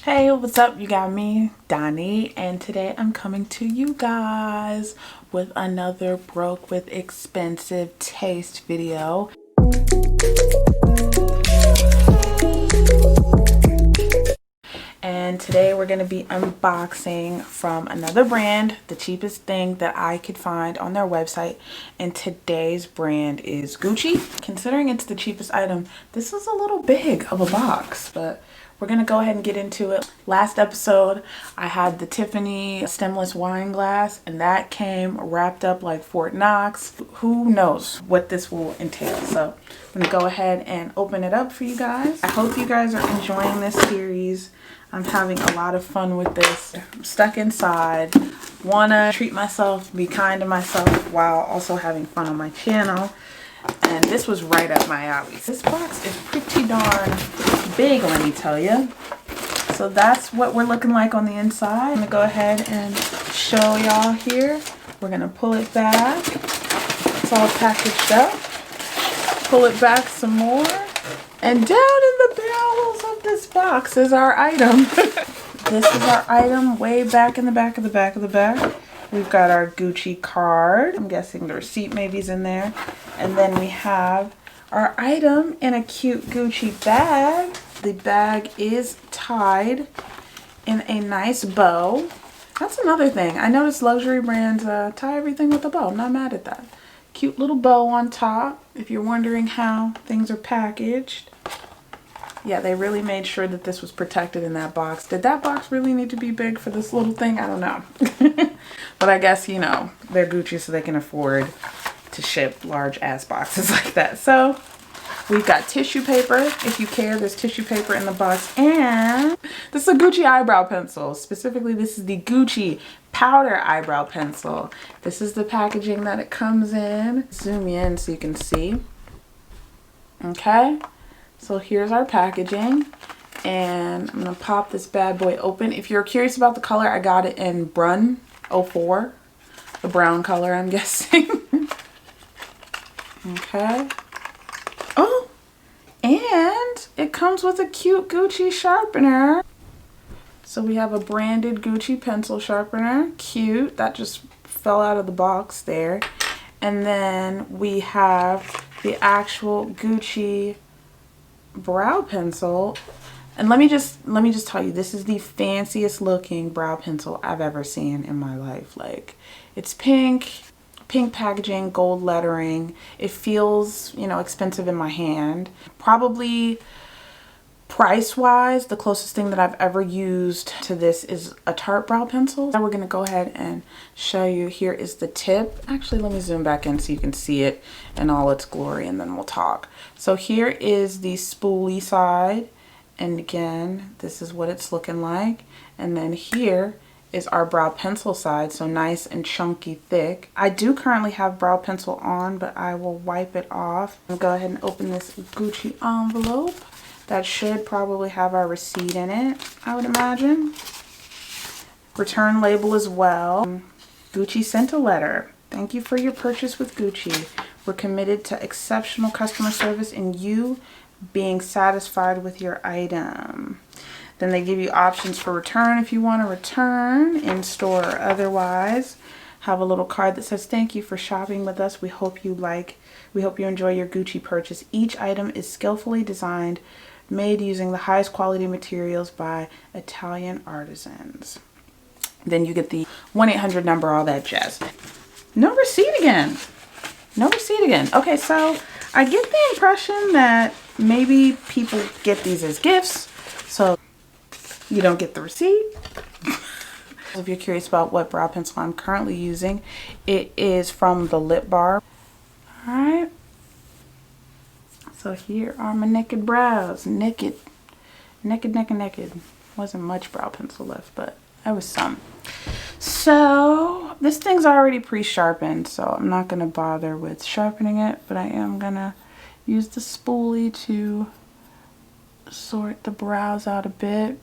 Hey, what's up? You got me, Donnie, and today I'm coming to you guys with another broke with expensive taste video. And today we're going to be unboxing from another brand, the cheapest thing that I could find on their website. And today's brand is Gucci. Considering it's the cheapest item, this is a little big of a box, but we're going to go ahead and get into it. Last episode, I had the Tiffany stemless wine glass, and that came wrapped up like Fort Knox. Who knows what this will entail? So I'm going to go ahead and open it up for you guys. I hope you guys are enjoying this series. I'm having a lot of fun with this. I'm stuck inside. Wanna treat myself, be kind to myself while also having fun on my channel. And this was right up my alley. This box is pretty darn big, let me tell you. So that's what we're looking like on the inside. I'm gonna go ahead and show y'all here. We're gonna pull it back. It's all packaged up. Pull it back some more. And down in the bowels of this box is our item. This is our item way back in the back of the back of the back. We've got our Gucci card. I'm guessing the receipt maybe is in there. And then we have our item in a cute Gucci bag. The bag is tied in a nice bow. That's another thing. I noticed luxury brands tie everything with a bow. I'm not mad at that. Cute little bow on top. If you're wondering how things are packaged. Yeah, they really made sure that this was protected in that box. Did that box really need to be big for this little thing? I don't know. But I guess, you know, they're Gucci, so they can afford to ship large ass boxes like that. So we've got tissue paper. If you care, there's tissue paper in the box. And this is a Gucci eyebrow pencil. Specifically, this is the Gucci powder eyebrow pencil. This is the packaging that it comes in. Zoom in so you can see. Okay. So here's our packaging, and I'm going to pop this bad boy open. If you're curious about the color, I got it in Brun 04, the brown color, I'm guessing. Okay. Oh, and it comes with a cute Gucci sharpener. So we have a branded Gucci pencil sharpener. Cute. That just fell out of the box there. And then we have the actual Gucci brow pencil. And let me just tell you, this is the fanciest looking brow pencil I've ever seen in my life. Like, it's pink packaging, gold lettering. It feels, you know, expensive in my hand. Probably price wise, the closest thing that I've ever used to this is a Tarte brow pencil. Now we're gonna go ahead and show you. Here is the tip. Actually, let me zoom back in so you can see it in all its glory, and then we'll talk. So here is the spoolie side, and again, this is what it's looking like. And then here is our brow pencil side, so nice and chunky thick. I do currently have brow pencil on, but I will wipe it off. I'll go ahead and open this Gucci envelope. That should probably have our receipt in it, I would imagine. Return label as well. Gucci sent a letter. Thank you for your purchase with Gucci. We're committed to exceptional customer service and you being satisfied with your item. Then they give you options for return if you want to return in store or otherwise. Have a little card that says, thank you for shopping with us. We hope you enjoy your Gucci purchase. Each item is skillfully designed, made using the highest quality materials by Italian artisans. Then you get the 1-800 number, all that jazz. No receipt again. No receipt again. Okay, so I get the impression that maybe people get these as gifts, so you don't get the receipt. If you're curious about what brow pencil I'm currently using, it is from the Lip Bar. All right. So here are my naked brows. Naked. Wasn't much brow pencil left, but there was some. So this thing's already pre-sharpened, so I'm not going to bother with sharpening it, but I am going to use the spoolie to sort the brows out a bit.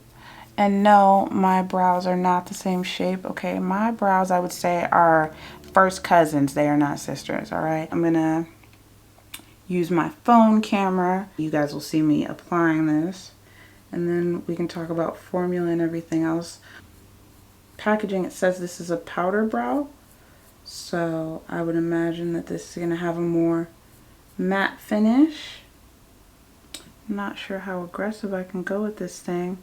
And no, my brows are not the same shape. Okay, my brows, I would say, are first cousins. They are not sisters, all right? I'm going to use my phone camera. You guys will see me applying this. and then we can talk about formula and everything else. Packaging, it says this is a powder brow, so I would imagine that this is going to have a more matte finish. I'm not sure how aggressive I can go with this thing.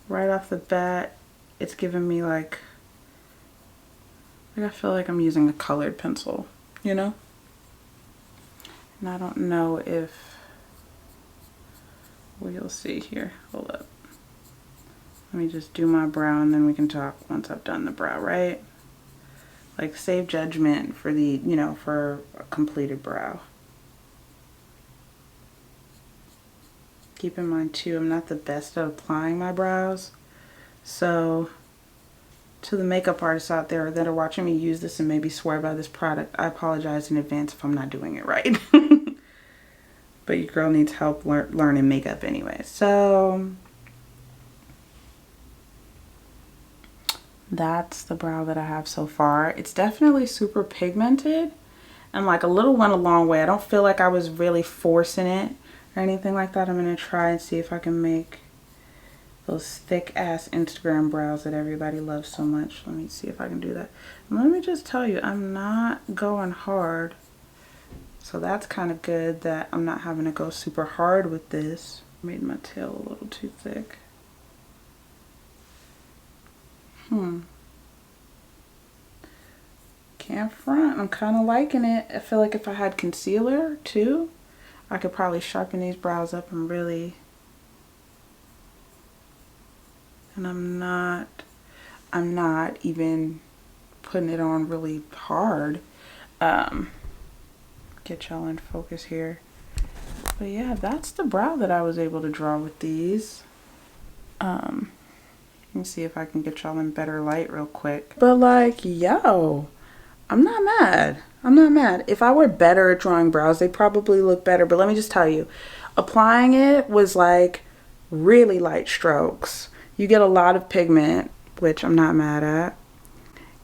Right off the bat, it's giving me like I feel like I'm using a colored pencil, you know? And I don't know if, well, you'll see here. Hold up. Let me just do my brow and then we can talk once I've done the brow, right? Like, save judgment for the, you know, for a completed brow. Keep in mind too, I'm not the best at applying my brows. So to the makeup artists out there that are watching me use this and maybe swear by this product, I apologize in advance if I'm not doing it right. But your girl needs help learning makeup anyway. So that's the brow that I have so far. It's definitely super pigmented and like a little went a long way. I don't feel like I was really forcing it or anything like that. I'm gonna try and see if I can make those thick ass Instagram brows that everybody loves so much. Let me see if I can do that. And let me just tell you, I'm not going hard. So that's kind of good that I'm not having to go super hard with this. Made my tail a little too thick. Can't front. I'm kind of liking it. I feel like if I had concealer too, I could probably sharpen these brows up and really, and I'm not even putting it on really hard. Get y'all in focus here. But yeah, that's the brow that I was able to draw with these. Let me see if I can get y'all in better light real quick. But like, yo, I'm not mad. I'm not mad. If I were better at drawing brows, they probably look better. But let me just tell you, applying it was like really light strokes. You get a lot of pigment, which I'm not mad at.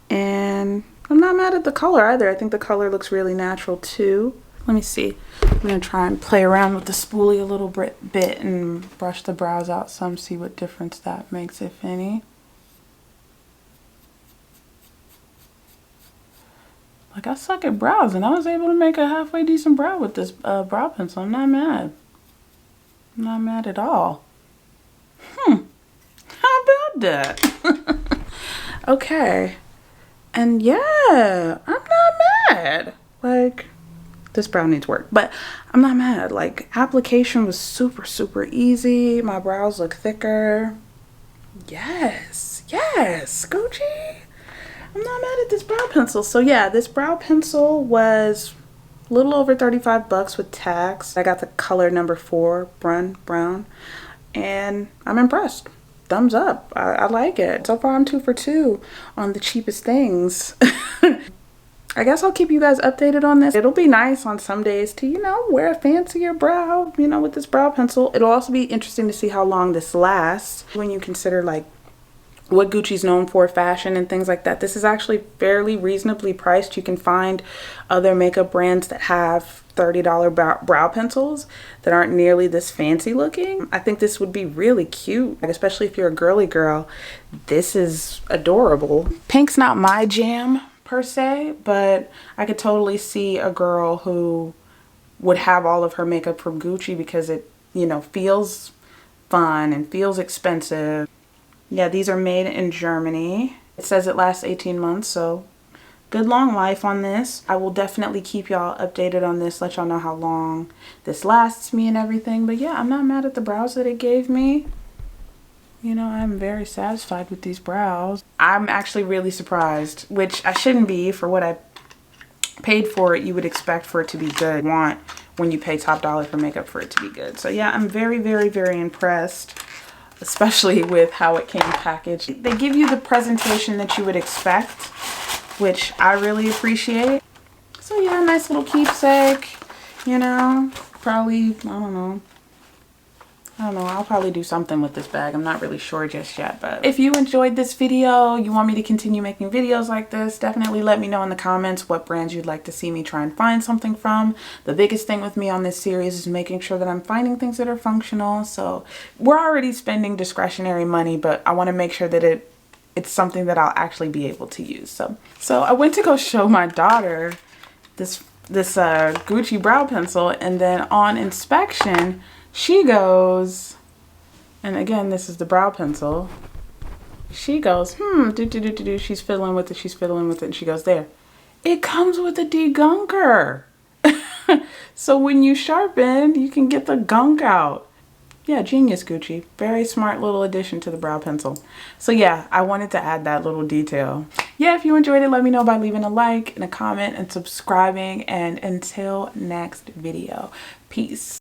And I'm not mad at the color either. I think the color looks really natural too. Let me see. I'm going to try and play around with the spoolie a little bit and brush the brows out some, see what difference that makes, if any. Like, I suck at brows and I was able to make a halfway decent brow with this brow pencil. I'm not mad. I'm not mad at all. How about that? Okay. And yeah, I'm not mad. Like, this brow needs work, but I'm not mad. Like, application was super, super easy. My brows look thicker. Yes, yes, Gucci. I'm not mad at this brow pencil. So yeah, this brow pencil was a little over 35 bucks with tax. I got the color number 4, Brun, and I'm impressed. Thumbs up. I like it. So far I'm 2 for 2 on the cheapest things. I guess I'll keep you guys updated on this. It'll be nice on some days to, you know, wear a fancier brow, you know, with this brow pencil. It'll also be interesting to see how long this lasts when you consider like what Gucci's known for, fashion and things like that. This is actually fairly reasonably priced. You can find other makeup brands that have $30 brow pencils that aren't nearly this fancy looking. I think this would be really cute, like, especially if you're a girly girl. This is adorable. Pink's not my jam per se, but I could totally see a girl who would have all of her makeup from Gucci because it, you know, feels fun and feels expensive. Yeah, these are made in Germany. It says it lasts 18 months, so good long life on this. I will definitely keep y'all updated on this, let y'all know how long this lasts me and everything. But yeah, I'm not mad at the brows that it gave me. You know, I'm very satisfied with these brows. I'm actually really surprised, which I shouldn't be. For what I paid for it, you would expect for it to be good. You want, when you pay top dollar for makeup, for it to be good. So yeah, I'm very, very, very impressed, especially with how it came packaged. They give you the presentation that you would expect, which I really appreciate. So yeah, nice little keepsake, you know, probably, I don't know, I don't know, I'll probably do something with this bag. I'm not really sure just yet, but if you enjoyed this video, you want me to continue making videos like this, definitely let me know in the comments what brands you'd like to see me try and find something from. The biggest thing with me on this series is making sure that I'm finding things that are functional. So we're already spending discretionary money, but I want to make sure that it's something that I'll actually be able to use. So I went to go show my daughter this Gucci brow pencil, and then on inspection, she goes, and again, this is the brow pencil. She goes, she's fiddling with it, and she goes, there. It comes with a degunker. So when you sharpen, you can get the gunk out. Yeah, genius, Gucci. Very smart little addition to the brow pencil. So yeah, I wanted to add that little detail. Yeah, if you enjoyed it, let me know by leaving a like and a comment and subscribing. And until next video, peace.